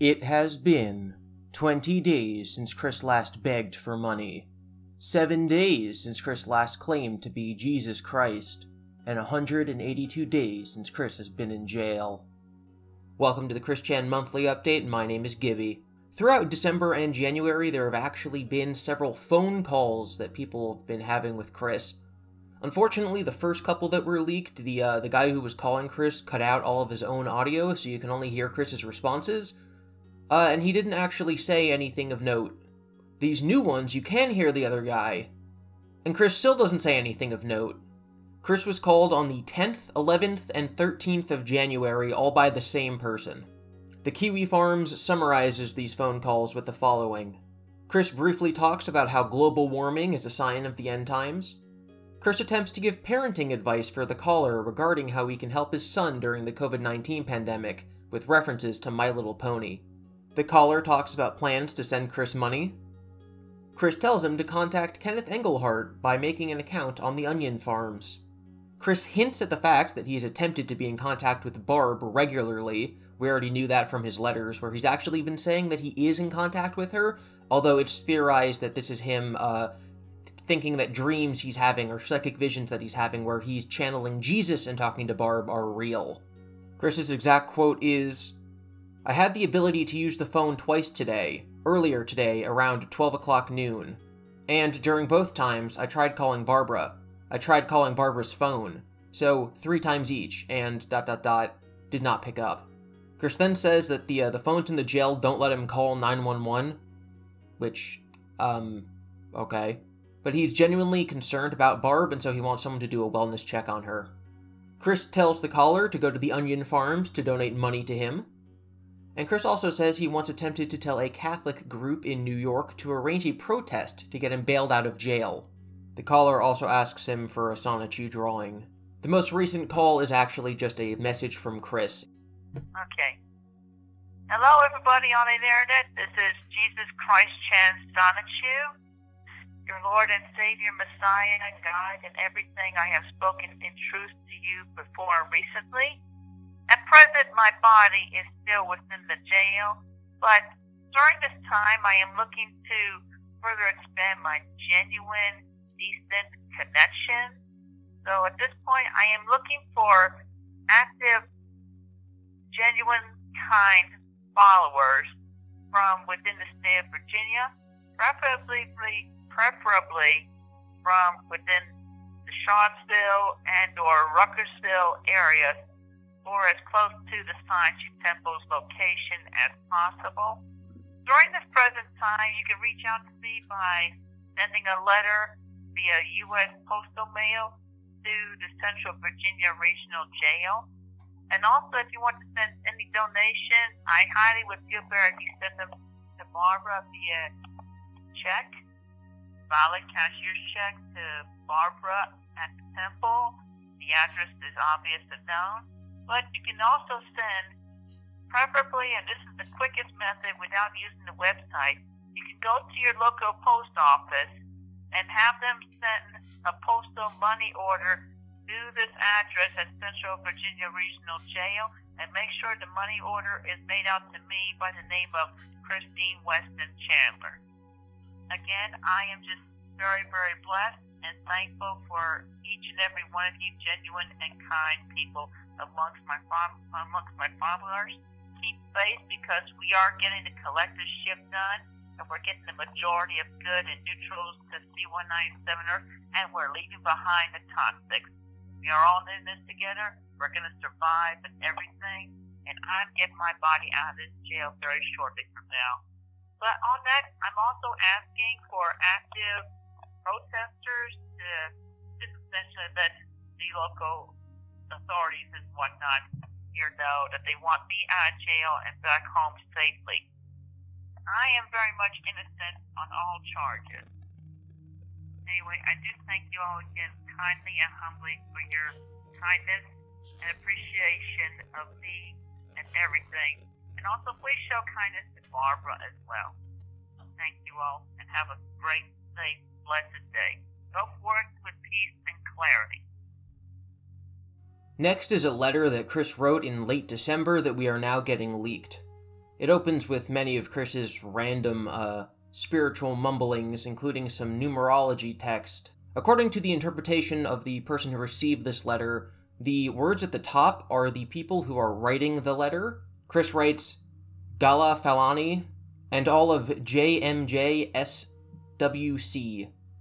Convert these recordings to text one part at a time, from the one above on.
It has been 20 days since Chris last begged for money, 7 days since Chris last claimed to be Jesus Christ, and 182 days since Chris has been in jail. Welcome to the Chris Chan Monthly Update, and my name is Gibby. Throughout December and January, there have actually been several phone calls that people have been having with Chris. Unfortunately, the first couple that were leaked, the guy who was calling Chris cut out all of his own audio, so you can only hear Chris's responses. And he didn't actually say anything of note. These new ones, you can hear the other guy. And Chris still doesn't say anything of note. Chris was called on the 10th, 11th, and 13th of January, all by the same person. The Kiwi Farms summarizes these phone calls with the following. Chris briefly talks about how global warming is a sign of the end times. Chris attempts to give parenting advice for the caller regarding how he can help his son during the COVID-19 pandemic, with references to My Little Pony. The caller talks about plans to send Chris money. Chris tells him to contact Kenneth Engelhart by making an account on the Onion Farms. Chris hints at the fact that he's attempted to be in contact with Barb regularly. We already knew that from his letters, where he's actually been saying that he is in contact with her, although it's theorized that this is him, thinking that dreams he's having or psychic visions that he's having where he's channeling Jesus and talking to Barb are real. Chris's exact quote is, "I had the ability to use the phone twice today, earlier today around 12 o'clock noon, and during both times I tried calling Barbara. I tried calling Barbara's phone, so 3 times each, and ... did not pick up." Chris then says that the phones in the jail don't let him call 911, which, okay. But he's genuinely concerned about Barb, and so he wants someone to do a wellness check on her. Chris tells the caller to go to the Onion Farms to donate money to him. And Chris also says he once attempted to tell a Catholic group in New York to arrange a protest to get him bailed out of jail. The caller also asks him for a Sonichi drawing. The most recent call is actually just a message from Chris. Okay. Hello everybody on the internet, this is Jesus Christ Chan Sonichu, your Lord and Savior, Messiah, and God, and everything I have spoken in truth to you before and recently. At present, my body is still within the jail, but during this time, I am looking to further expand my genuine, decent connection. So at this point, I am looking for active, genuine, kind followers from within the state of Virginia, preferably from within the Charlottesville and or Ruckersville areas, or as close to the Science Temple's location as possible. During this present time, you can reach out to me by sending a letter via U.S. postal mail to the Central Virginia Regional Jail. And also, if you want to send any donation, I highly would feel better if you send them to Barbara via check, valid cashier's check to Barbara at the temple. The address is obvious and known. But you can also send, preferably, and this is the quickest method without using the website, you can go to your local post office and have them send a postal money order to this address at Central Virginia Regional Jail, and make sure the money order is made out to me by the name of Christine Weston Chandler. Again, I am just very, very blessed and thankful for each and every one of you genuine and kind people amongst my followers. Keep faith, because we are getting the collective shift done, and we're getting the majority of good and neutrals to C-197 Earth, and we're leaving behind the toxics. We are all in this together. We're going to survive and everything, and I'm getting my body out of this jail very shortly from now. But on that, I'm also asking for active protesters to just essentially let the local authorities and whatnot here know that they want me out of jail and back home safely. I am very much innocent on all charges. Anyway, I do thank you all again kindly and humbly for your kindness and appreciation of me and everything. And also, please show kindness to Barbara as well. Thank you all, and have a great, safe, blessed day. Go forth with peace and clarity. Next is a letter that Chris wrote in late December that we are now getting leaked. It opens with many of Chris's random, spiritual mumblings, including some numerology text. According to the interpretation of the person who received this letter, the words at the top are the people who are writing the letter. Chris writes, Gala Falani, and all of JMJSWC.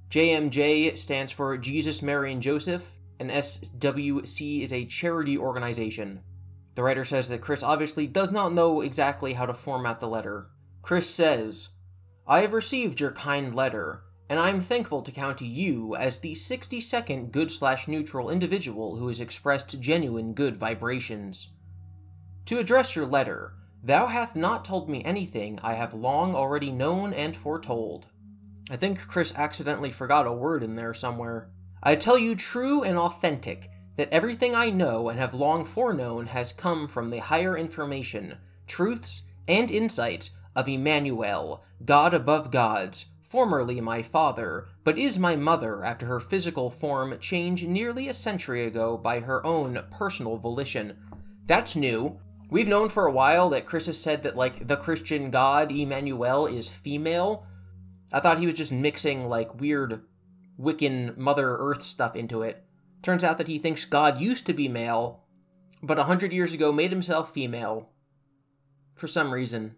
JMJ stands for Jesus, Mary, and Joseph, and SWC is a charity organization. The writer says that Chris obviously does not know exactly how to format the letter. Chris says, I have received your kind letter, and I am thankful to count you as the 60-second good/neutral individual who has expressed genuine good vibrations. To address your letter, thou hath not told me anything I have long already known and foretold. I think Chris accidentally forgot a word in there somewhere. I tell you true and authentic, that everything I know and have long foreknown has come from the higher information, truths, and insights of Emmanuel, God above gods, formerly my father, but is my mother after her physical form changed nearly a century ago by her own personal volition. That's new. We've known for a while that Chris has said that, like, the Christian God, Emmanuel, is female. I thought he was just mixing, like, weird Wiccan Mother Earth stuff into it. Turns out that he thinks God used to be male, but 100 years ago made himself female. For some reason.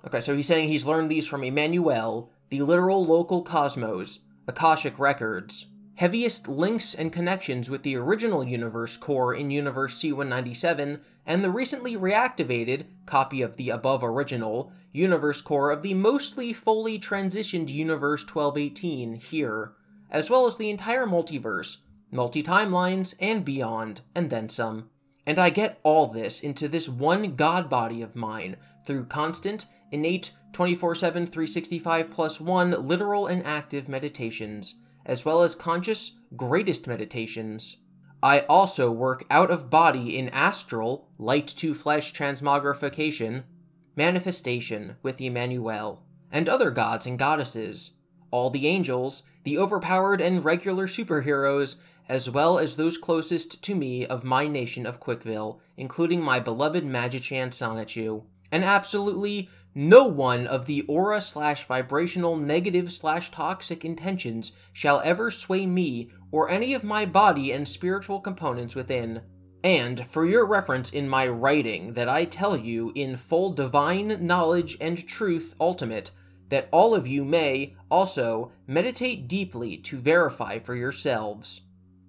Okay, so he's saying he's learned these from Emmanuel, the literal local cosmos, Akashic records, heaviest links and connections with the original universe core in Universe C-197, and the recently reactivated, copy of the above original, universe core of the mostly fully transitioned Universe 1218 here, as well as the entire multiverse, multi-timelines, and beyond, and then some. And I get all this into this one God body of mine through constant, innate, 24/7, 365+1 literal and active meditations, as well as conscious, greatest meditations. I also work out of body in astral, light-to-flesh transmogrification, manifestation with Emmanuel, and other gods and goddesses, all the angels, the overpowered and regular superheroes, as well as those closest to me of my nation of Quickville, including my beloved Magichan Sonichu, and absolutely no one of the aura/vibrational negative/toxic intentions shall ever sway me or any of my body and spiritual components within. And for your reference in my writing that I tell you in full divine knowledge and truth ultimate, that all of you may, also, meditate deeply to verify for yourselves.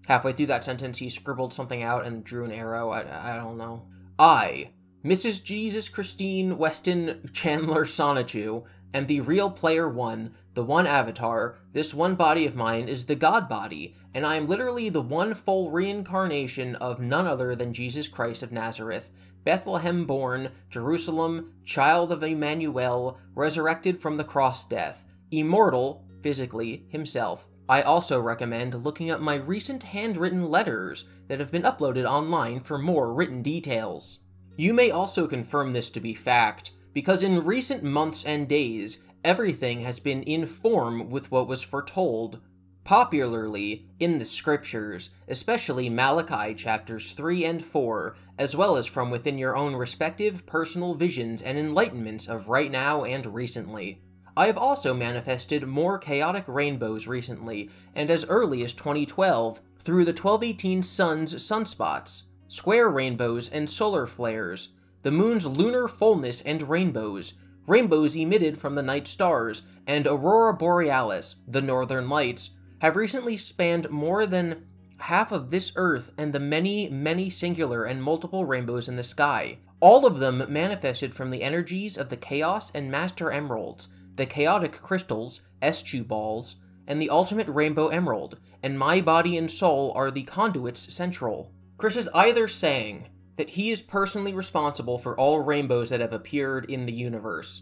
Halfway through that sentence, he scribbled something out and drew an arrow. I don't know. I, Mrs. Jesus Christine Weston Chandler Sonichu, am the real player one, the one avatar. This one body of mine is the God body, and I am literally the one full reincarnation of none other than Jesus Christ of Nazareth, Bethlehem-born, Jerusalem, child of Emmanuel, resurrected from the cross death, immortal, physically, himself. I also recommend looking up my recent handwritten letters that have been uploaded online for more written details. You may also confirm this to be fact, because in recent months and days, everything has been in form with what was foretold, popularly in the scriptures, especially Malachi chapters 3 and 4, as well as from within your own respective personal visions and enlightenments of right now and recently. I have also manifested more chaotic rainbows recently, and as early as 2012, through the 1218 sun's sunspots, square rainbows and solar flares, the moon's lunar fullness and rainbows, rainbows emitted from the night stars, and aurora borealis, the northern lights, have recently spanned more than half of this earth and the many, many singular and multiple rainbows in the sky, all of them manifested from the energies of the Chaos and Master Emeralds, the chaotic crystals, Eschew balls, and the ultimate rainbow emerald, and my body and soul are the conduits central. Chris is either saying that he is personally responsible for all rainbows that have appeared in the universe,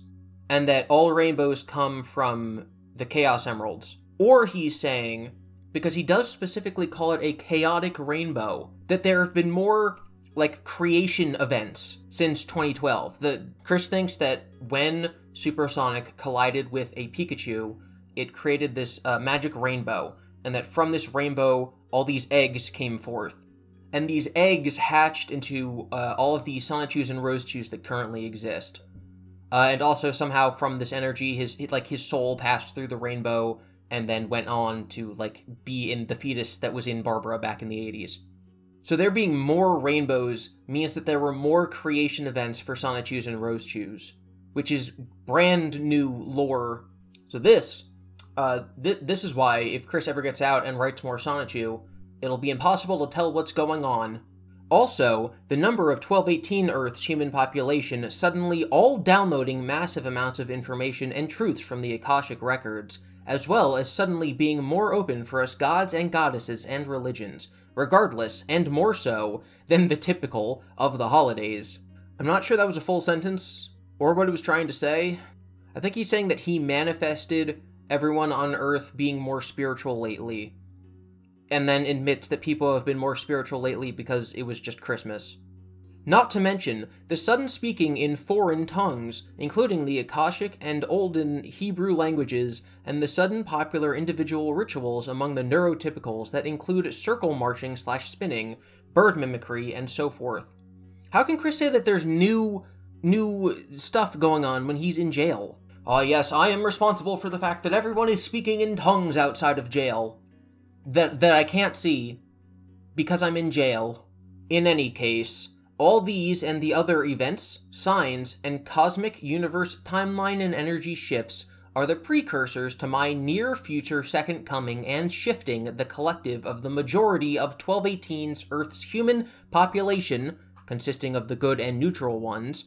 and that all rainbows come from the Chaos Emeralds, or he's saying, because he does specifically call it a chaotic rainbow, that there have been more, like, creation events since 2012. Chris thinks that when Supersonic collided with a Pikachu, it created this magic rainbow, and that from this rainbow, all these eggs came forth. And these eggs hatched into all of the Sonichus and Rosechus that currently exist. And also somehow from this energy, his soul passed through the rainbow and then went on to, like, be in the fetus that was in Barbara back in the 80s. So there being more rainbows means that there were more creation events for Sonichus and Rosechews, which is brand new lore. So this is why, if Chris ever gets out and writes more Sonichu, it'll be impossible to tell what's going on. Also, the number of 1218 Earth's human population suddenly all downloading massive amounts of information and truths from the Akashic records, as well as suddenly being more open for us gods and goddesses and religions, regardless, and more so, than the typical of the holidays. I'm not sure that was a full sentence, or what he was trying to say. I think he's saying that he manifested everyone on Earth being more spiritual lately, and then admits that people have been more spiritual lately because it was just Christmas. Not to mention the sudden speaking in foreign tongues, including the Akashic and Olden Hebrew languages, and the sudden popular individual rituals among the neurotypicals that include circle marching/spinning, bird mimicry, and so forth. How can Chris say that there's new stuff going on when he's in jail? Ah, yes, I am responsible for the fact that everyone is speaking in tongues outside of jail. That I can't see, because I'm in jail. In any case, all these and the other events, signs, and cosmic universe timeline and energy shifts are the precursors to my near-future second coming and shifting the collective of the majority of 1218's Earth's human population, consisting of the good and neutral ones,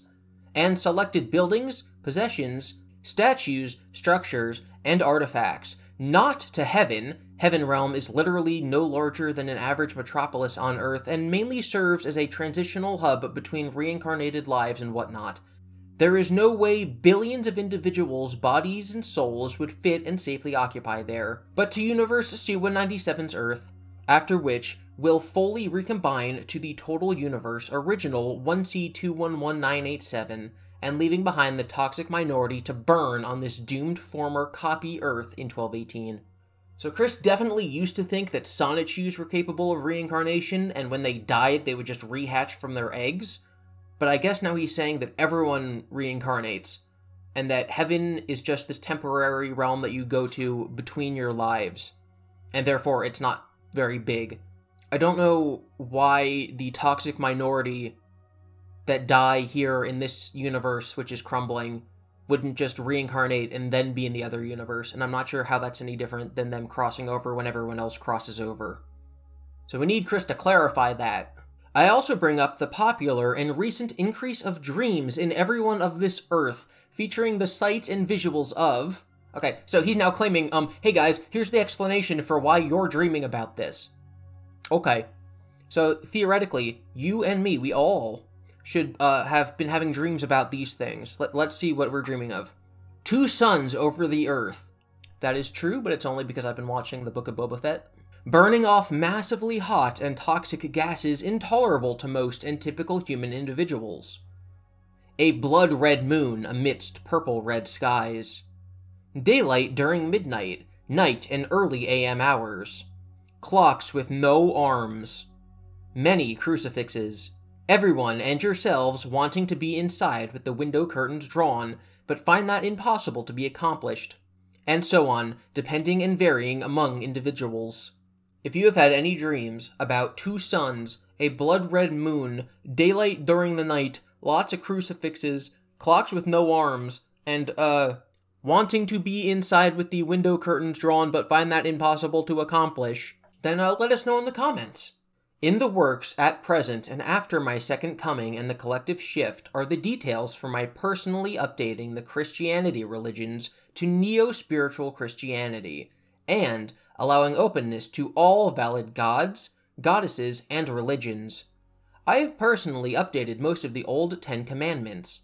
and selected buildings, possessions, statues, structures, and artifacts, not to heaven. Heaven Realm is literally no larger than an average metropolis on Earth and mainly serves as a transitional hub between reincarnated lives and whatnot. There is no way billions of individuals' bodies and souls would fit and safely occupy there, but to Universe C-197's Earth, after which will fully recombine to the total universe original 1C211987, and leaving behind the toxic minority to burn on this doomed former copy Earth in 1218. So Chris definitely used to think that Sonichus were capable of reincarnation, and when they died, they would just rehatch from their eggs. But I guess now he's saying that everyone reincarnates, and that heaven is just this temporary realm that you go to between your lives, and therefore it's not very big. I don't know why the toxic minority that die here in this universe, which is crumbling, wouldn't just reincarnate and then be in the other universe, and I'm not sure how that's any different than them crossing over when everyone else crosses over. So we need Chris to clarify that. I also bring up the popular and recent increase of dreams in everyone of this Earth, featuring the sights and visuals of... Okay, so he's now claiming, hey guys, here's the explanation for why you're dreaming about this. Okay, so theoretically, you and me, we all should have been having dreams about these things. Let's see what we're dreaming of. 2 suns over the Earth. That is true, but it's only because I've been watching the Book of Boba Fett. Burning off massively hot and toxic gases intolerable to most and typical human individuals. A blood-red moon amidst purple-red skies. Daylight during midnight, night and early AM hours. Clocks with no arms. Many crucifixes. Everyone and yourselves wanting to be inside with the window curtains drawn, but find that impossible to be accomplished. And so on, depending and varying among individuals. If you have had any dreams about 2 suns, a blood-red moon, daylight during the night, lots of crucifixes, clocks with no arms, and, wanting to be inside with the window curtains drawn but find that impossible to accomplish, then let us know in the comments. In the works at present and after my second coming and the collective shift are the details for my personally updating the Christianity religions to neo-spiritual Christianity, and allowing openness to all valid gods, goddesses, and religions. I have personally updated most of the old 10 Commandments,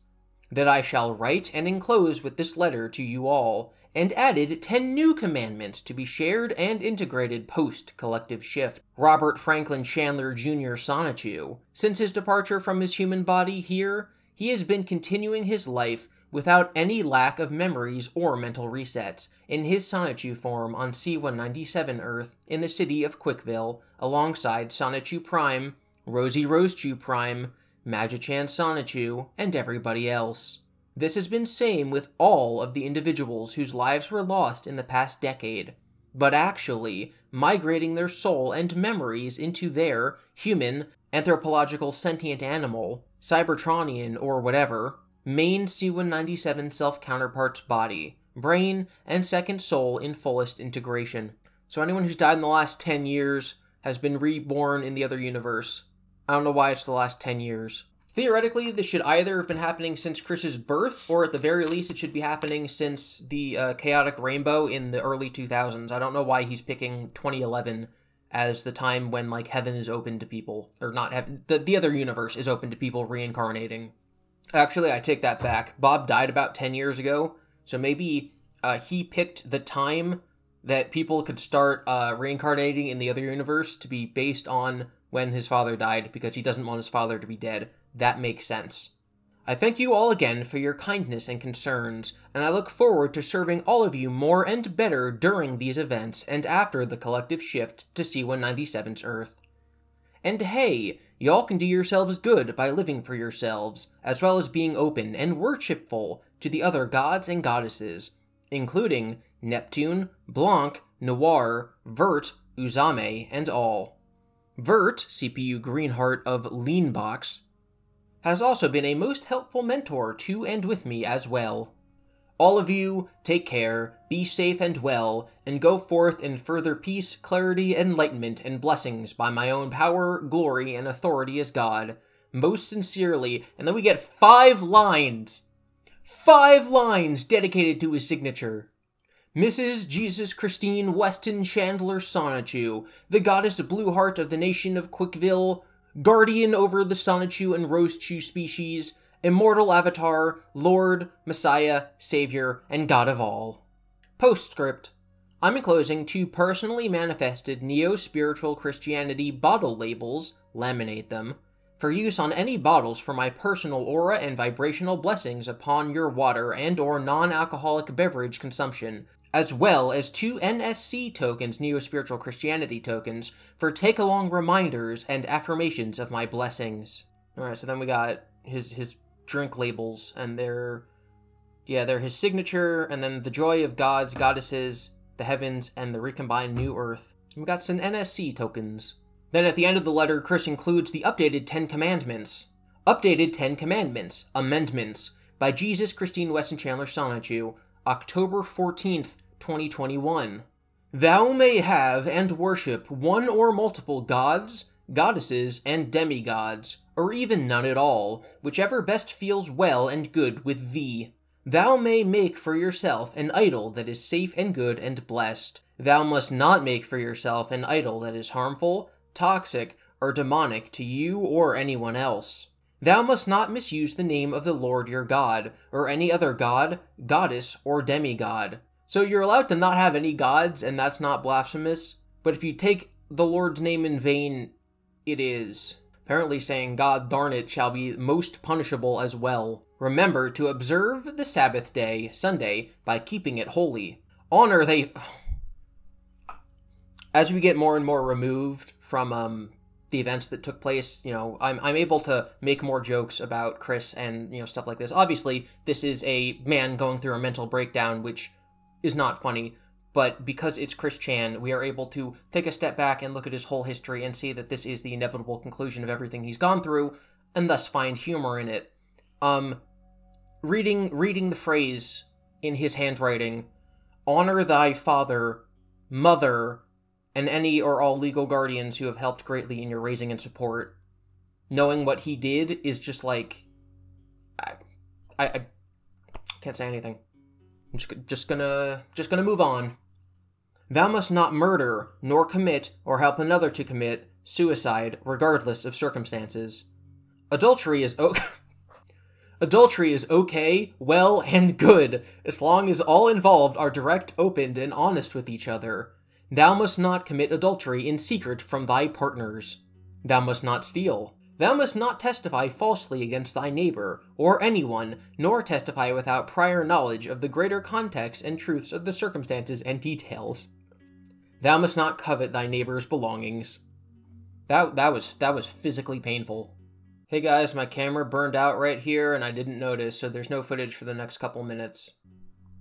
that I shall write and enclose with this letter to you all, and added 10 new commandments to be shared and integrated post-collective shift. Robert Franklin Chandler Jr. Sonichu. Since his departure from his human body here, he has been continuing his life without any lack of memories or mental resets, in his Sonichu form on C-197 Earth in the city of Quickville, alongside Sonichu Prime, Rosie Rosechew Prime, Magichan Sonichu, and everybody else. This has been same with all of the individuals whose lives were lost in the past decade, but actually migrating their soul and memories into their human, anthropological sentient animal, Cybertronian or whatever, main C-197 self-counterpart's body, brain, and second soul in fullest integration. So anyone who's died in the last 10 years has been reborn in the other universe. I don't know why it's the last 10 years. Theoretically, this should either have been happening since Chris's birth, or at the very least, it should be happening since the Chaotic Rainbow in the early 2000s. I don't know why he's picking 2011 as the time when, like, heaven is open to people. Or not heaven, the other universe is open to people reincarnating. Actually, I take that back. Bob died about 10 years ago, so maybe he picked the time that people could start reincarnating in the other universe to be based on when his father died, because he doesn't want his father to be dead. That makes sense. I thank you all again for your kindness and concerns, and I look forward to serving all of you more and better during these events and after the collective shift to C-197's Earth. And hey, y'all can do yourselves good by living for yourselves, as well as being open and worshipful to the other gods and goddesses, including Neptune, Blanc, Noir, Vert, Uzame, and all. Vert, CPU Greenheart of Leanbox, has also been a most helpful mentor to and with me as well. All of you, take care, be safe and well, and go forth in further peace, clarity, enlightenment, and blessings by my own power, glory, and authority as God. Most sincerely, and then we get 5 lines. 5 lines dedicated to his signature. Mrs. Jesus Christine Weston Chandler Sonichu, the goddess Blueheart of the nation of Quickville, guardian over the Sonichu and Rosechu species, immortal avatar, Lord, Messiah, Savior, and God of all. Postscript. I'm enclosing 2 personally manifested neo-spiritual Christianity bottle labels, laminate them, for use on any bottles for my personal aura and vibrational blessings upon your water and or non-alcoholic beverage consumption, as well as 2 NSC tokens, Neo-Spiritual Christianity tokens, for take-along reminders and affirmations of my blessings. Alright, so then we got his drink labels, and they're his signature, and then the joy of gods, goddesses, the heavens, and the recombined new earth. And we got some NSC tokens. Then at the end of the letter, Chris includes the updated 10 Commandments. Updated 10 Commandments, Amendments, by Jesus Christine Weston Chandler Sonichu, October 14th, 2021. Thou may have and worship one or multiple gods, goddesses, and demigods, or even none at all, whichever best feels well and good with thee. Thou may make for yourself an idol that is safe and good and blessed. Thou must not make for yourself an idol that is harmful, toxic, or demonic to you or anyone else. Thou must not misuse the name of the Lord your God, or any other god, goddess, or demigod. So you're allowed to not have any gods, and that's not blasphemous, but if you take the Lord's name in vain, it is. Apparently saying God darn it shall be most punishable as well. Remember to observe the Sabbath day, Sunday, by keeping it holy. Honor they... As we get more and more removed from the events that took place, you know, I'm able to make more jokes about Chris and, you know, stuff like this. Obviously, this is a man going through a mental breakdown, which is not funny, but because it's Chris Chan, we are able to take a step back and look at his whole history and see that this is the inevitable conclusion of everything he's gone through, and thus find humor in it. Reading the phrase in his handwriting, honor thy father, mother, and any or all legal guardians who have helped greatly in your raising and support. Knowing what he did is just like... I can't say anything. I'm just gonna move on. Thou must not murder, nor commit, or help another to commit, suicide, regardless of circumstances. Adultery is okay, well, and good, as long as all involved are direct, open, and honest with each other. Thou must not commit adultery in secret from thy partners. Thou must not steal. Thou must not testify falsely against thy neighbor, or anyone, nor testify without prior knowledge of the greater context and truths of the circumstances and details. Thou must not covet thy neighbor's belongings. That was physically painful. Hey guys, my camera burned out right here and I didn't notice, so there's no footage for the next couple minutes.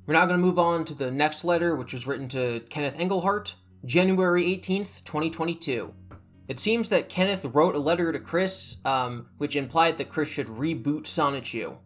We're now going to move on to the next letter, which was written to Kenneth Engelhart, January 18th, 2022. It seems that Kenneth wrote a letter to Chris, which implied that Chris should reboot Sonichu.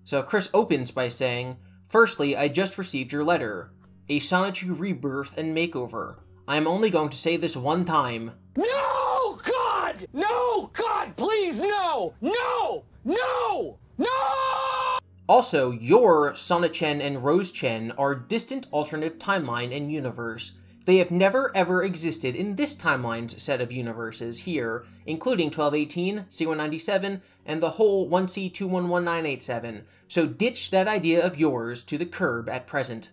So Chris opens by saying, "Firstly, I just received your letter. A Sonichu rebirth and makeover. I am only going to say this one time. No, God! No, God, please, no! No! No! No! Also, your Sonichen and Rose-Chen are distant alternate timeline and universe. They have never ever existed in this timeline's set of universes here, including 1218, C197, and the whole 1C211987, so ditch that idea of yours to the curb at present.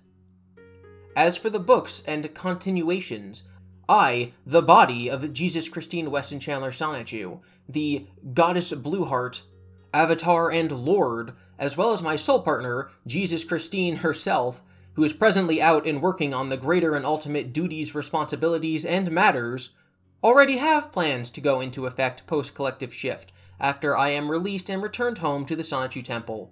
As for the books and continuations, I, the body of Jesus Christine Weston Chandler Sonichu, the Goddess Blueheart, Avatar and Lord, as well as my soul partner, Jesus Christine herself, who is presently out and working on the greater and ultimate duties, responsibilities, and matters, already have plans to go into effect post-collective shift, after I am released and returned home to the Sonichu Temple.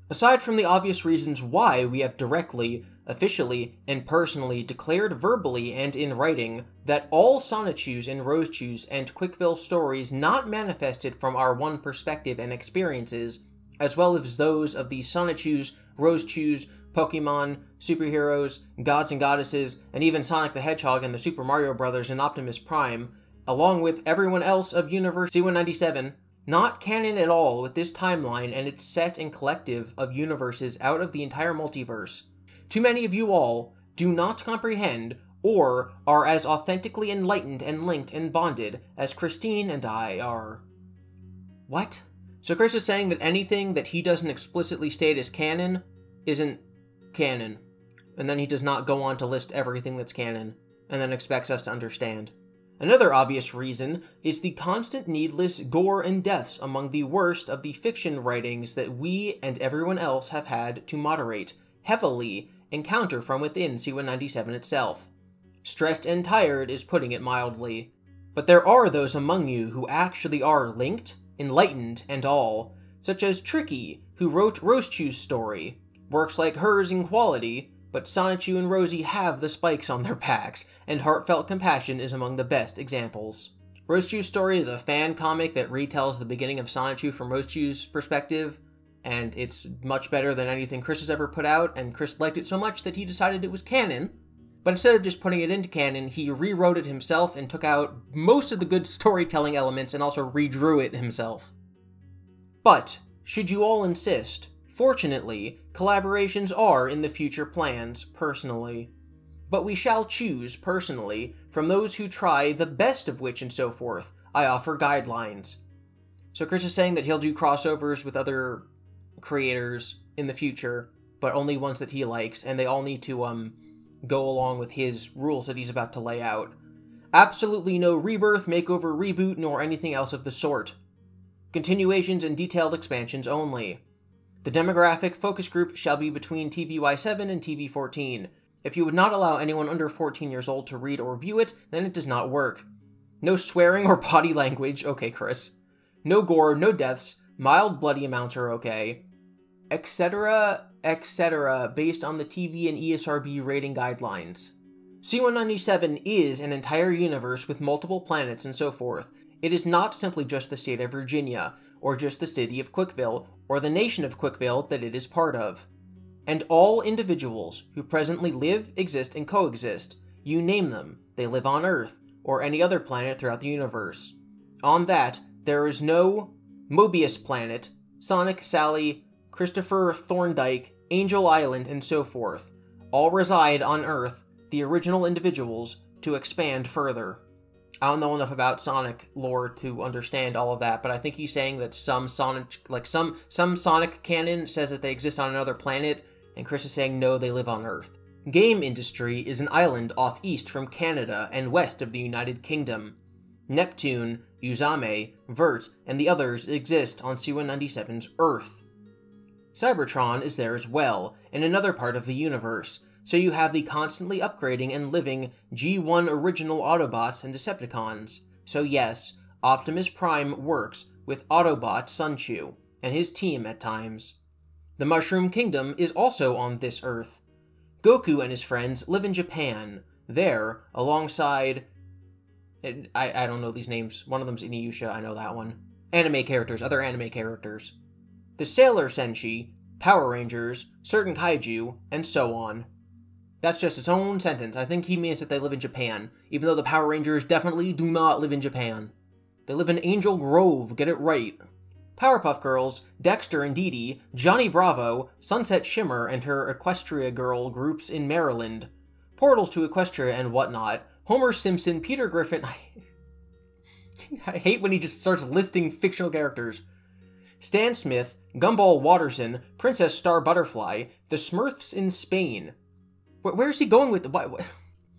Aside from the obvious reasons why we have directly, officially, and personally declared verbally and in writing that all Sonichus and Rosechus and Quickville stories not manifested from our one perspective and experiences, as well as those of the Sonichus, Rosechus, Pokemon, superheroes, gods and goddesses, and even Sonic the Hedgehog and the Super Mario Bros. And Optimus Prime, along with everyone else of Universe C197, not canon at all with this timeline and its set and collective of universes out of the entire multiverse. Too many of you all do not comprehend or are as authentically enlightened and linked and bonded as Christine and I are. What? So Chris is saying that anything that he doesn't explicitly state as canon isn't canon. And then he does not go on to list everything that's canon, and then expects us to understand. Another obvious reason is the constant needless gore and deaths among the worst of the fiction writings that we and everyone else have had to moderate, heavily, and counter from within C197 itself. Stressed and tired is putting it mildly. But there are those among you who actually are linked, enlightened, and all, such as Tricky, who wrote Rosechu's story. Works like hers in quality, but Sonichu and Rosie have the spikes on their backs, and heartfelt compassion is among the best examples. Rosechu's story is a fan comic that retells the beginning of Sonichu from Rosechu's perspective, and it's much better than anything Chris has ever put out, and Chris liked it so much that he decided it was canon. But instead of just putting it into canon, he rewrote it himself and took out most of the good storytelling elements and also redrew it himself. But, should you all insist, fortunately, collaborations are in the future plans, personally. But we shall choose, personally, from those who try the best of which and so forth. I offer guidelines. So Chris is saying that he'll do crossovers with other creators in the future, but only ones that he likes, and they all need to, go along with his rules that he's about to lay out. Absolutely no rebirth, makeover, reboot, nor anything else of the sort. Continuations and detailed expansions only. The demographic focus group shall be between TVY7 and TV14. If you would not allow anyone under 14 years old to read or view it, then it does not work. No swearing or body language, okay Chris. No gore, no deaths, mild bloody amounts are okay, etc., etc., based on the TV and ESRB rating guidelines. C197 is an entire universe with multiple planets and so forth. It is not simply just the state of Virginia, or just the city of Quickville, or the nation of Quickville that it is part of. And all individuals who presently live, exist, and coexist, you name them, they live on Earth, or any other planet throughout the universe. On that, there is no Mobius Planet, Sonic, Sally, Christopher Thorndyke, Angel Island, and so forth. All reside on Earth, the original individuals, to expand further. I don't know enough about Sonic lore to understand all of that, but I think he's saying that some Sonic canon says that they exist on another planet, and Chris is saying no, they live on Earth. Game Industry is an island off east from Canada and west of the United Kingdom. Neptune, Uzame, Vert, and the others exist on C197's Earth. Cybertron is there as well, in another part of the universe, so you have the constantly upgrading and living G1 original Autobots and Decepticons. So yes, Optimus Prime works, with Autobot Sunchu and his team at times. The Mushroom Kingdom is also on this Earth. Goku and his friends live in Japan, there, alongside... I don't know these names. One of them's Inuyasha, I know that one. Anime characters, other anime characters. The Sailor Senshi, Power Rangers, certain kaiju, and so on. That's just its own sentence. I think he means that they live in Japan, even though the Power Rangers definitely do not live in Japan. They live in Angel Grove, get it right. Powerpuff Girls, Dexter and Dee Dee, Johnny Bravo, Sunset Shimmer and her Equestria Girl groups in Maryland. Portals to Equestria and whatnot. Homer Simpson, Peter Griffin... I hate when he just starts listing fictional characters. Stan Smith, Gumball Watterson, Princess Star Butterfly, the Smurfs in Spain. Where is he going with the... What?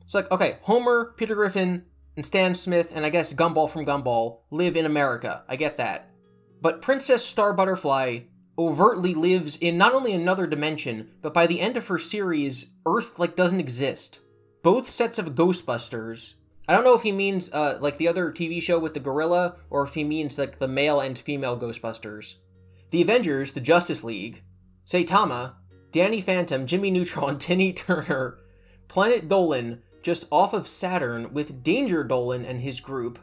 It's like, okay, Homer, Peter Griffin, and Stan Smith, and I guess Gumball from Gumball, live in America. I get that. But Princess Star Butterfly overtly lives in not only another dimension, but by the end of her series, Earth, doesn't exist. Both sets of Ghostbusters... I don't know if he means, the other TV show with the gorilla, or if he means, the male and female Ghostbusters. The Avengers, the Justice League, Saitama, Danny Phantom, Jimmy Neutron, Timmy Turner, Planet Dolan, just off of Saturn, with Danger Dolan and his group,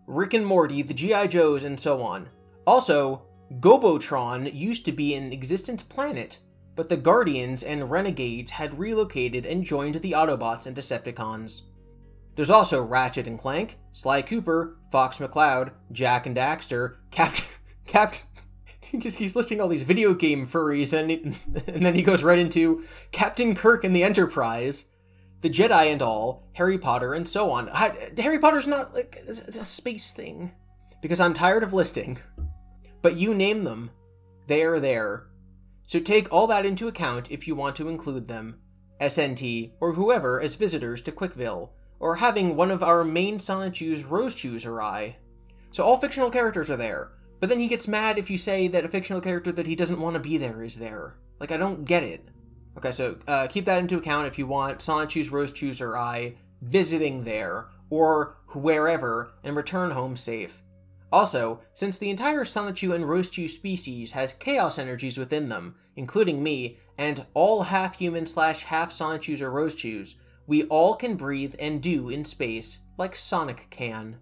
Rick and Morty, the G.I. Joes, and so on. Also, Gobotron used to be an existent planet, but the Guardians and Renegades had relocated and joined the Autobots and Decepticons. There's also Ratchet and Clank, Sly Cooper, Fox McCloud, Jak and Daxter, he's listing all these video game furries, and then he goes right into Captain Kirk and the Enterprise, the Jedi and all, Harry Potter, and so on. Harry Potter's not, a space thing. Because I'm tired of listing. But you name them. They are there. So take all that into account if you want to include them, SNT, or whoever, as visitors to Quickville, or having one of our main Sonichu's Rose-Chews awry. So all fictional characters are there, but then he gets mad if you say that a fictional character that he doesn't want to be there is there. I don't get it. Okay, so keep that into account if you want Sonichu's Rose-Chews awry visiting there, or wherever, and return home safe. Also, since the entire Sonichu and Rose-Chew species has chaos energies within them, including me, and all half-human/half Sonichus or Rose-Chews, we all can breathe and do in space, like Sonic can.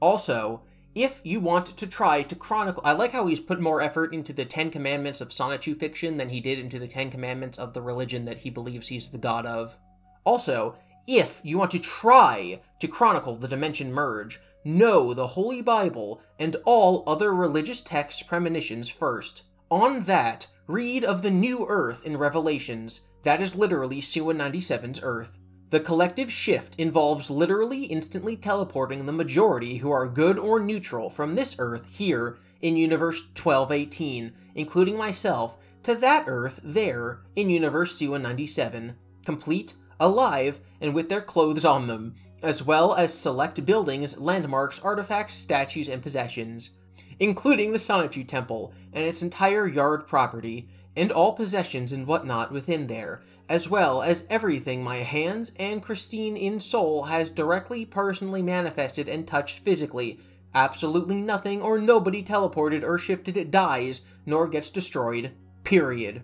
Also, if you want to try to chronicle... I like how he's put more effort into the 10 Commandments of Sonichu fiction than he did into the 10 Commandments of the religion that he believes he's the god of. Also, if you want to try to chronicle the Dimension Merge, know the Holy Bible and all other religious texts' premonitions first. On that, read of the New Earth in Revelations. That is literally Sewa-97's Earth. The collective shift involves literally instantly teleporting the majority who are good or neutral from this Earth here in Universe 1218, including myself, to that Earth there in Universe Sewa-97, complete, alive, and with their clothes on them, as well as select buildings, landmarks, artifacts, statues, and possessions, including the Sonichu Temple and its entire yard property, and all possessions and whatnot within there, as well as everything my hands and Christine in soul has directly personally manifested and touched physically. Absolutely nothing or nobody teleported or shifted dies, nor gets destroyed. Period.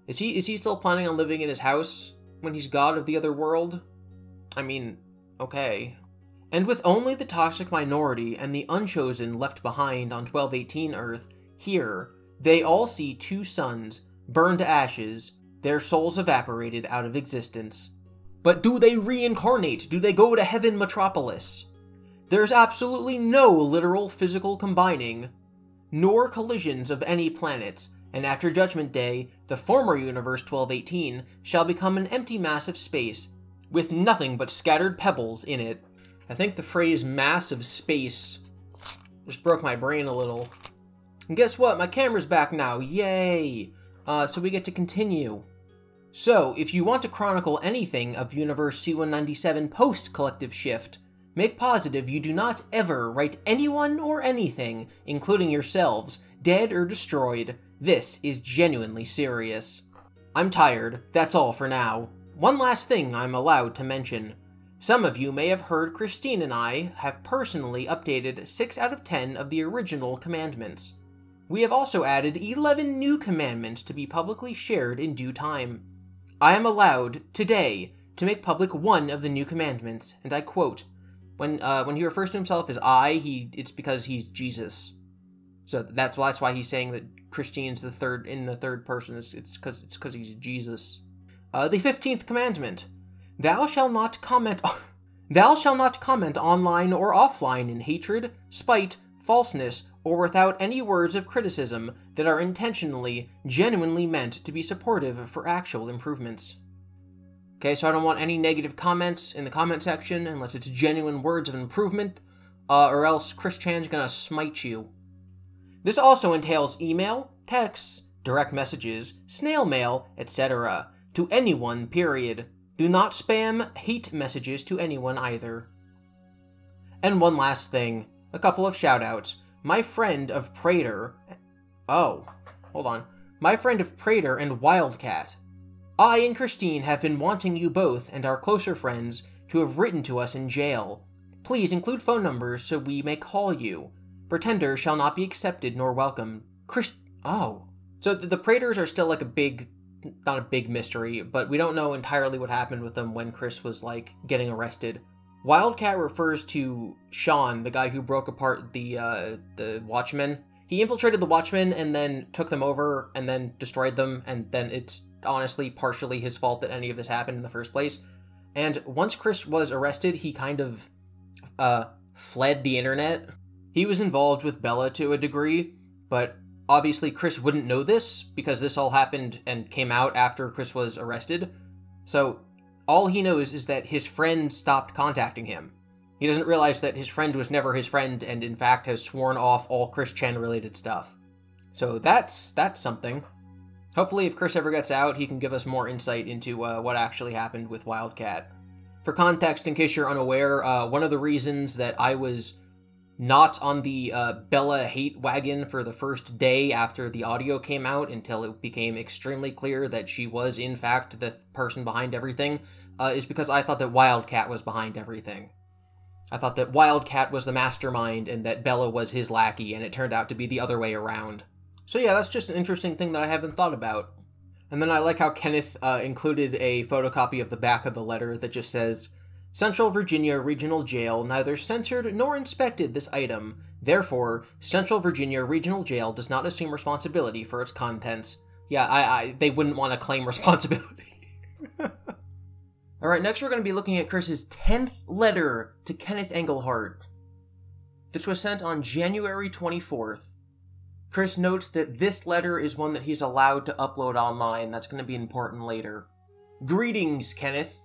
Is he still planning on living in his house when he's god of the other world? I mean, okay. And with only the toxic minority and the unchosen left behind on 1218 Earth, here, they all see two suns, burned to ashes, their souls evaporated out of existence. But do they reincarnate? Do they go to Heaven Metropolis? There's absolutely no literal physical combining, nor collisions of any planets, and after Judgment Day, the former Universe 1218 shall become an empty mass of space, with nothing but scattered pebbles in it. I think the phrase mass of space just broke my brain a little. And guess what? My camera's back now. Yay! So we get to continue. So, if you want to chronicle anything of Universe Sewa-97 post-Collective Shift, make positive you do not ever write anyone or anything, including yourselves, dead or destroyed. This is genuinely serious. I'm tired. That's all for now. One last thing I'm allowed to mention. Some of you may have heard Christine and I have personally updated 6 out of 10 of the original commandments. We have also added 11 new commandments to be publicly shared in due time. I am allowed, today, to make public one of the new commandments, and I quote, when he refers to himself as it's because he's Jesus. So that's why he's saying that Christine's the third person. It's because he's Jesus. The 15th commandment: Thou shalt not comment online or offline in hatred, spite, falseness, or without any words of criticism that are intentionally, genuinely meant to be supportive for actual improvements. Okay, so I don't want any negative comments in the comment section unless it's genuine words of improvement, or else Chris Chan's gonna smite you. This also entails email, texts, direct messages, snail mail, etc. to anyone, period. Do not spam hate messages to anyone either. And one last thing, a couple of shoutouts. My friend of Prater... Oh, hold on. My friend of Prater and Wildcat. I and Christine have been wanting you both and our closer friends to have written to us in jail. Please include phone numbers so we may call you. Pretenders shall not be accepted nor welcome. Oh. So the Praters are still like not a big mystery, but we don't know entirely what happened with them when Chris was, like, getting arrested. Wildcat refers to Sean, the guy who broke apart the Watchmen. He infiltrated the Watchmen and then took them over and then destroyed them, and then it's honestly partially his fault that any of this happened in the first place. And once Chris was arrested, he kind of fled the internet. He was involved with Bella to a degree, but obviously Chris wouldn't know this because this all happened and came out after Chris was arrested. So all he knows is that his friend stopped contacting him. He doesn't realize that his friend was never his friend and in fact has sworn off all Chris Chan related stuff. So that's something. Hopefully if Chris ever gets out, he can give us more insight into what actually happened with Wildcat. For context, in case you're unaware, one of the reasons that I was not on the Bella hate wagon for the first day after the audio came out until it became extremely clear that she was in fact the person behind everything, is because I thought that Wildcat was behind everything. I thought that Wildcat was the mastermind and that Bella was his lackey, and it turned out to be the other way around. So yeah, that's just an interesting thing that I haven't thought about. And then I like how Kenneth included a photocopy of the back of the letter that just says, Central Virginia Regional Jail neither censored nor inspected this item. Therefore, Central Virginia Regional Jail does not assume responsibility for its contents. Yeah, they wouldn't want to claim responsibility. Alright, next we're going to be looking at Chris's 10th letter to Kenneth Engelhart. This was sent on January 24th. Chris notes that this letter is one that he's allowed to upload online. That's going to be important later. Greetings, Kenneth.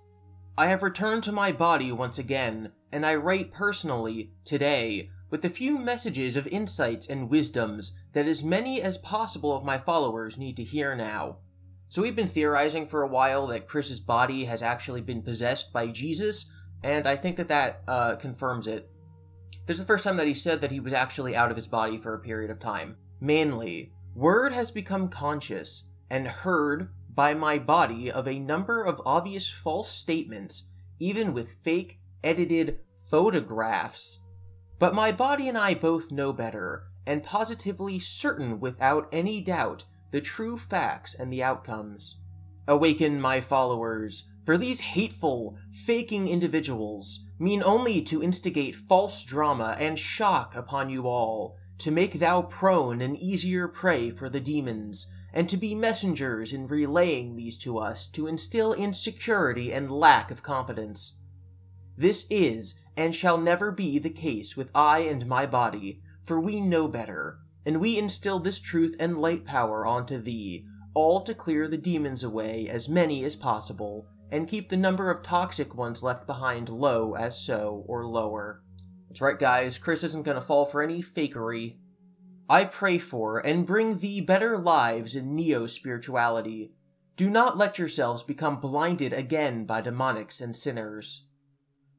I have returned to my body once again, and I write personally, today, with a few messages of insights and wisdoms that as many as possible of my followers need to hear now. So we've been theorizing for a while that Chris's body has actually been possessed by Jesus, and I think that confirms it. This is the first time that he said that he was actually out of his body for a period of time. Mainly, word has become conscious and heard by my body of a number of obvious false statements, even with fake, edited photographs. But my body and I both know better, and positively certain without any doubt the true facts and the outcomes. Awaken my followers, for these hateful, faking individuals mean only to instigate false drama and shock upon you all, to make thou prone an easier prey for the demons, and to be messengers in relaying these to us to instill insecurity and lack of confidence. This is, and shall never be the case with I and my body, for we know better, and we instill this truth and light power onto thee, all to clear the demons away as many as possible, and keep the number of toxic ones left behind low as so, or lower. That's right, guys, Chris isn't gonna fall for any fakery. I pray for and bring thee better lives in neo-spirituality. Do not let yourselves become blinded again by demonics and sinners.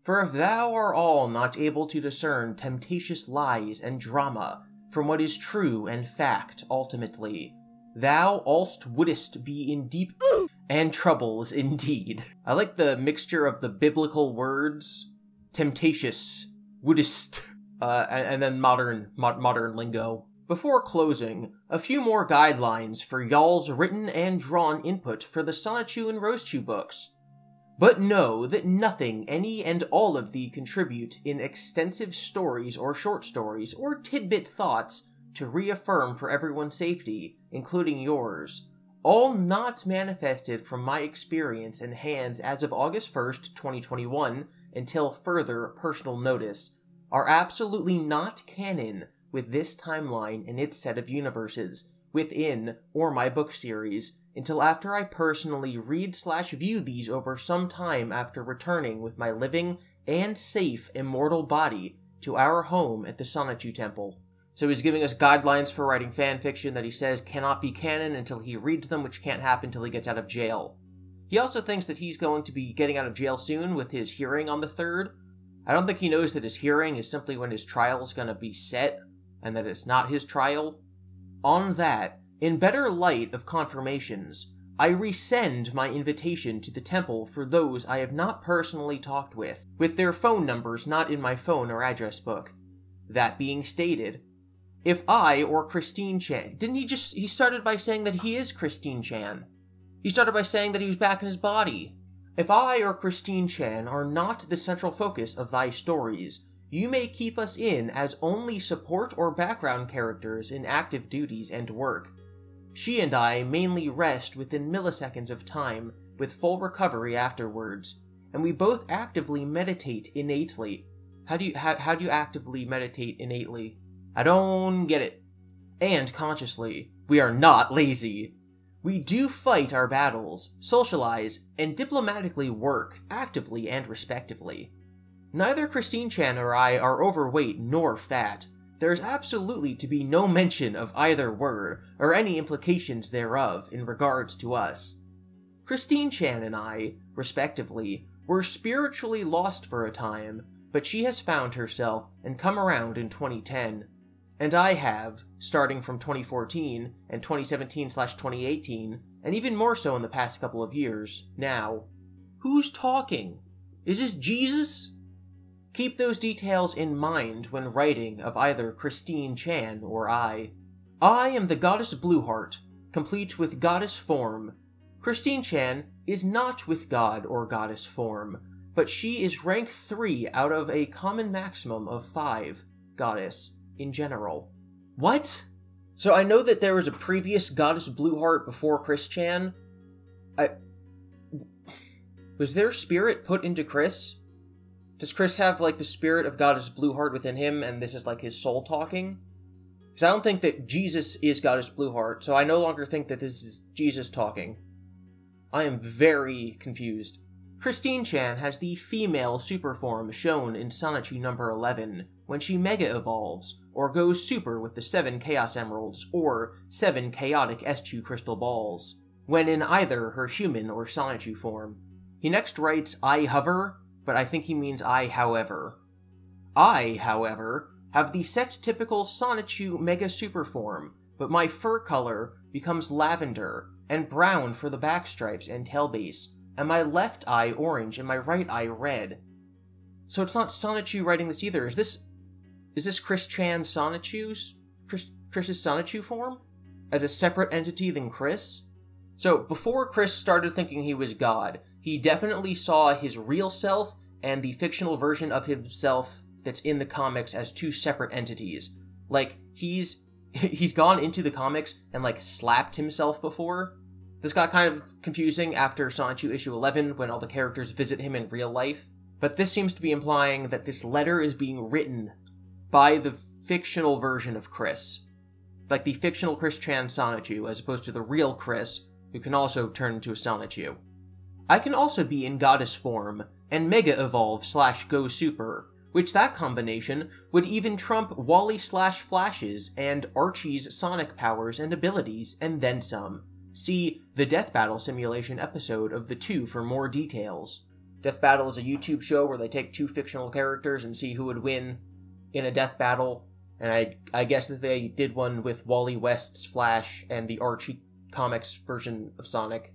For if thou are all not able to discern temptatious lies and drama from what is true and fact ultimately, thou alst wouldst be in deep and troubles indeed. I like the mixture of the biblical words, temptatious, woodist, and then modern lingo. Before closing, a few more guidelines for y'all's written and drawn input for the Sonichu and Rosechu books. But know that nothing, any and all of thee contribute in extensive stories or short stories or tidbit thoughts to reaffirm for everyone's safety, including yours, all not manifested from my experience and hands as of August 1st, 2021, until further personal notice, are absolutely not canon with this timeline and its set of universes, within or my book series, until after I personally read/view these over some time after returning with my living and safe immortal body to our home at the Sonichu Temple. So he's giving us guidelines for writing fanfiction that he says cannot be canon until he reads them, which can't happen until he gets out of jail. He also thinks that he's going to be getting out of jail soon with his hearing on the 3rd. I don't think he knows that his hearing is simply when his trial is going to be set, and that it's not his trial. On that, in better light of confirmations, I resend my invitation to the temple for those I have not personally talked with their phone numbers not in my phone or address book. That being stated, if I or Christine Chan... He started by saying that he is Christine Chan. He started by saying that he was back in his body. If I or Christine Chan are not the central focus of thy stories, you may keep us in as only support or background characters in active duties and work. She and I mainly rest within milliseconds of time, with full recovery afterwards, and we both actively meditate innately. How do you actively meditate innately? I don't get it. And consciously. We are not lazy. We do fight our battles, socialize, and diplomatically work, actively and respectively. Neither Christine Chan or I are overweight nor fat. There is absolutely to be no mention of either word, or any implications thereof, in regards to us. Christine Chan and I, respectively, were spiritually lost for a time, but she has found herself and come around in 2010. And I have, starting from 2014 and 2017/2018, and even more so in the past couple of years, now. Who's talking? Is this Jesus? Keep those details in mind when writing of either Christine Chan or I. I am the goddess Blueheart, complete with goddess form. Christine Chan is not with god or goddess form, but she is rank 3 out of a common maximum of 5, goddess, in general. What? So I know that there was a previous goddess Blueheart before Chris Chan. Was their spirit put into Chris? Does Chris have, like, the spirit of Goddess Blueheart within him, and this is, like, his soul talking? Because I don't think that Jesus is Goddess Blueheart, so I no longer think that this is Jesus talking. I am very confused. Christine Chan has the female superform shown in Sonichu number 11, when she Mega Evolves, or goes super with the 7 Chaos Emeralds, or 7 Chaotic Eschew Crystal Balls, when in either her human or Sonichu form. He next writes, I hover, but I think he means I, however. I, however, have the set typical Sonichu Mega Super form, but my fur color becomes lavender and brown for the back stripes and tail base, and my left eye orange and my right eye red. So it's not Sonichu writing this either. Is this Chris Chan Sonichu's? Chris's Sonichu form? As a separate entity than Chris? So before Chris started thinking he was God, he definitely saw his real self and the fictional version of himself that's in the comics as 2 separate entities. Like, he's gone into the comics and, like, slapped himself before. This got kind of confusing after Sonichu issue 11 when all the characters visit him in real life. But this seems to be implying that this letter is being written by the fictional version of Chris. Like the fictional Chris Chan Sonichu, as opposed to the real Chris, who can also turn into a Sonichu. I can also be in goddess form, and Mega Evolve / Go Super, which that combination would even trump Wally / Flash's and Archie's sonic powers and abilities, and then some. See the Death Battle simulation episode of the 2 for more details. Death Battle is a YouTube show where they take 2 fictional characters and see who would win in a death battle, and I guess that they did one with Wally West's Flash and the Archie comics version of Sonic.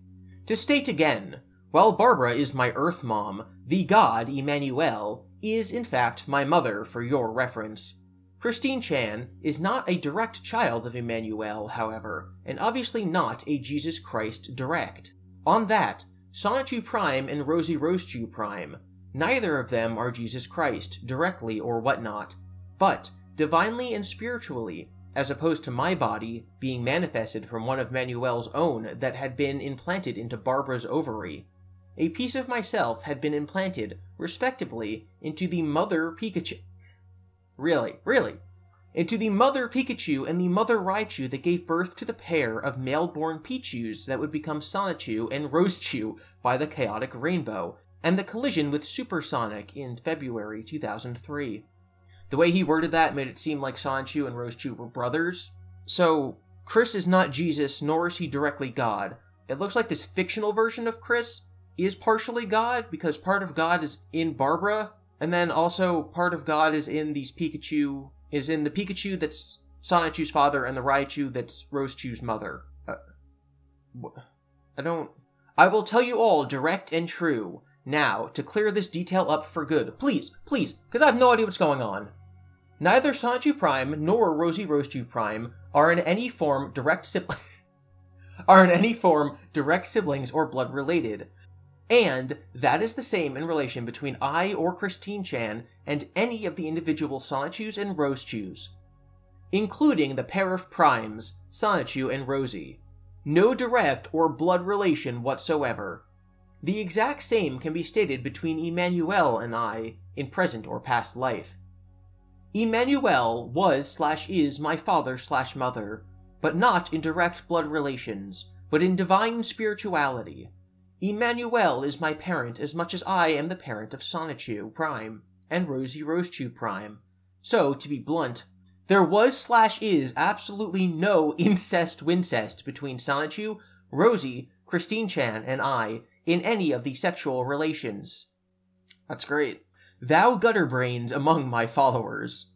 To state again, while Barbara is my Earth Mom, the god Emmanuel is in fact my mother for your reference. Christine Chan is not a direct child of Emmanuel, however, and obviously not a Jesus Christ direct. On that, Sonichu Prime and Rosie Rosechew Prime, neither of them are Jesus Christ, directly or whatnot, but divinely and spiritually, as opposed to my body being manifested from one of Manuel's own that had been implanted into Barbara's ovary. A piece of myself had been implanted, respectively, into the mother Pikachu. Really? Into the mother Pikachu and the mother Raichu that gave birth to the pair of male-born Pichus that would become Sonichu and Rosechew by the Chaotic Rainbow, and the collision with Super Sonic in February 2003. The way he worded that made it seem like Sonichu and Rosechew were brothers. So, Chris is not Jesus, nor is he directly God. It looks like this fictional version of Chris is partially God, because part of God is in Barbara, and then also part of God is in the Pikachu that's Sonichu's father, and the Raichu that's Rosechew's mother. I will tell you all direct and true. Now, to clear this detail up for good, please, because I have no idea what's going on. Neither Sonichu Prime nor Rosie Rosechew Prime are in any form direct siblings or blood related. And that is the same in relation between I or Christine Chan and any of the individual Sonichus and Rosechews, including the pair of primes, Sonichu and Rosie. No direct or blood relation whatsoever. The exact same can be stated between Emmanuel and I in present or past life. Emmanuel was/is my father/mother, but not in direct blood relations, but in divine spirituality. Emmanuel is my parent as much as I am the parent of Sonichu Prime and Rosie Rosechew Prime. So, to be blunt, there was/is absolutely no incest-wincest between Sonichu, Rosie, Christine Chan, and I in any of the sexual relations. That's great. Thou gutterbrains among my followers.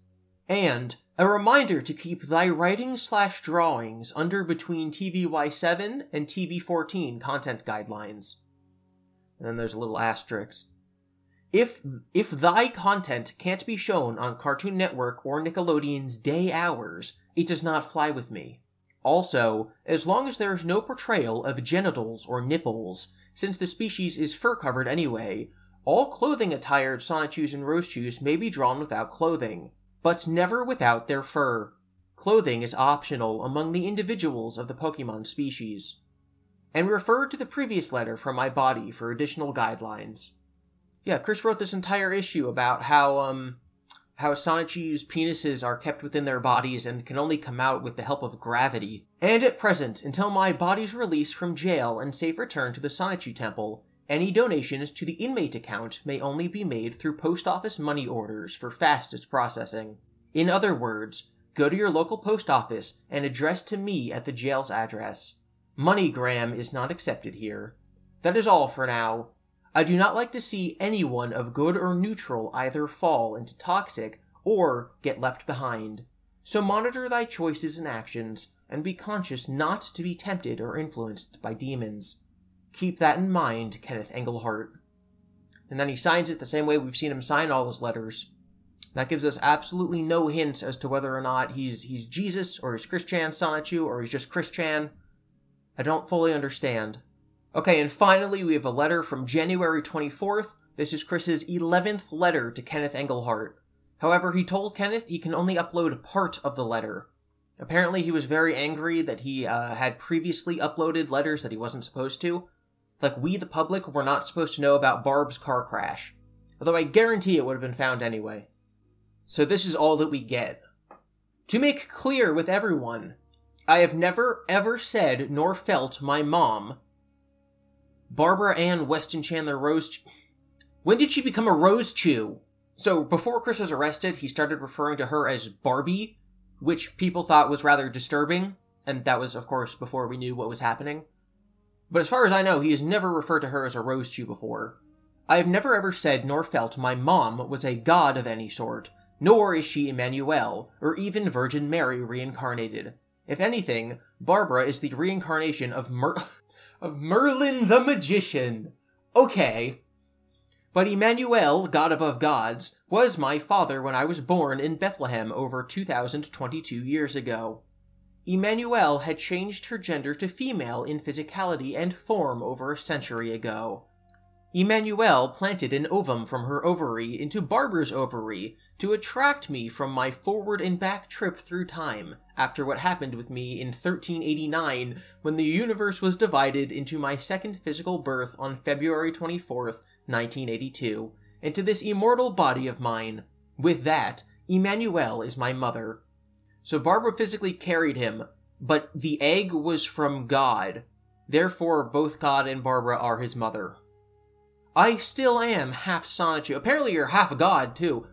And a reminder to keep thy writing/drawings under between TVY7 and TV14 content guidelines. And then there's a little asterisk. If thy content can't be shown on Cartoon Network or Nickelodeon's day hours, it does not fly with me. Also, as long as there is no portrayal of genitals or nipples, since the species is fur-covered anyway, all clothing-attired Sonichus and Rosechews may be drawn without clothing, but never without their fur. Clothing is optional among the individuals of the Pokemon species. And refer to the previous letter from my body for additional guidelines. Yeah, Chris wrote this entire issue about how Sonichu's penises are kept within their bodies and can only come out with the help of gravity. And at present, until my body's release from jail and safe return to the Sonichu Temple, any donations to the inmate account may only be made through post office money orders for fastest processing. In other words, go to your local post office and address to me at the jail's address. MoneyGram is not accepted here. That is all for now. I do not like to see anyone of good or neutral either fall into toxic or get left behind. So monitor thy choices and actions, and be conscious not to be tempted or influenced by demons. Keep that in mind, Kenneth Engelhart. And then he signs it the same way we've seen him sign all his letters. That gives us absolutely no hints as to whether or not he's Jesus, or he's Chris Chan Sonichu, or he's just Chris Chan. I don't fully understand. Okay, and finally we have a letter from January 24th. This is Chris's 11th letter to Kenneth Engelhart. However, he told Kenneth he can only upload part of the letter. Apparently he was very angry that he had previously uploaded letters that he wasn't supposed to. Like, we, the public, were not supposed to know about Barb's car crash. Although I guarantee it would have been found anyway. So this is all that we get. To make clear with everyone, I have never ever said nor felt my mom, Barbara Ann Weston Chandler Rose... When did she become a Rosechew? So, before Chris was arrested, he started referring to her as Barbie, which people thought was rather disturbing, and that was, of course, before we knew what was happening. But as far as I know, he has never referred to her as a Rosechew before. I have never ever said nor felt my mom was a god of any sort, nor is she Emmanuel, or even Virgin Mary reincarnated. If anything, Barbara is the reincarnation of of Merlin the Magician. Okay. But Emmanuel, God above gods, was my father when I was born in Bethlehem over 2,022 years ago. Emmanuel had changed her gender to female in physicality and form over a century ago. Emmanuel planted an ovum from her ovary into Barbara's ovary to attract me from my forward and back trip through time after what happened with me in 1389 when the universe was divided into my second physical birth on February 24th, 1982, into this immortal body of mine. With that, Emmanuel is my mother. So Barbara physically carried him, but the egg was from God. Therefore, both God and Barbara are his mother. I still am half Sonichu. Apparently you're half a god, too.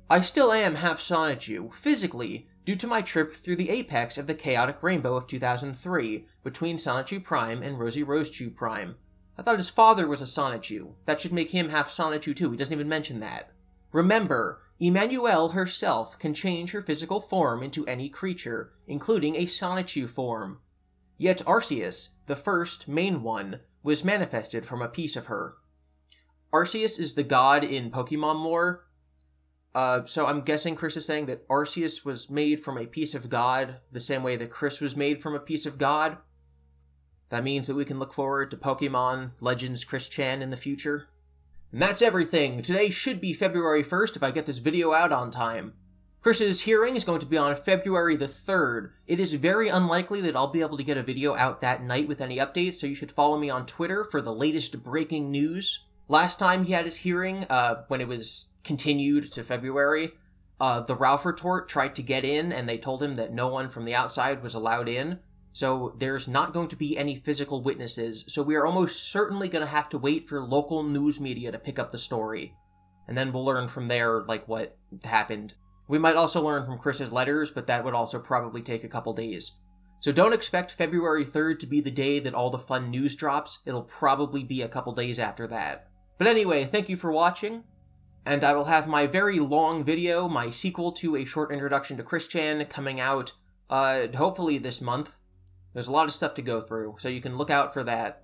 I still am half Sonichu, physically, due to my trip through the apex of the chaotic rainbow of 2003, between Sonichu Prime and Rosie Rosechu Prime. I thought his father was a Sonichu. That should make him half Sonichu, too. He doesn't even mention that. Remember, Emmanuel herself can change her physical form into any creature, including a Sonichu form. Yet Arceus, the first, main one, was manifested from a piece of her. Arceus is the god in Pokemon lore, so I'm guessing Chris is saying that Arceus was made from a piece of God, the same way that Chris was made from a piece of God. That means that we can look forward to Pokemon Legends Chris Chan in the future. And that's everything. Today should be February 1st if I get this video out on time. Chris's hearing is going to be on February the 3rd. It is very unlikely that I'll be able to get a video out that night with any updates, so you should follow me on Twitter for the latest breaking news. Last time he had his hearing, when it was continued to February, the Ralph Retort tried to get in, and they told him that no one from the outside was allowed in. So there's not going to be any physical witnesses, so we are almost certainly going to have to wait for local news media to pick up the story. And then we'll learn from there, like, what happened. We might also learn from Chris's letters, but that would also probably take a couple days. So don't expect February 3rd to be the day that all the fun news drops. It'll probably be a couple days after that. But anyway, thank you for watching, and I will have my very long video, my sequel to A Short Introduction to Chris Chan, coming out, hopefully this month. There's a lot of stuff to go through, so you can look out for that.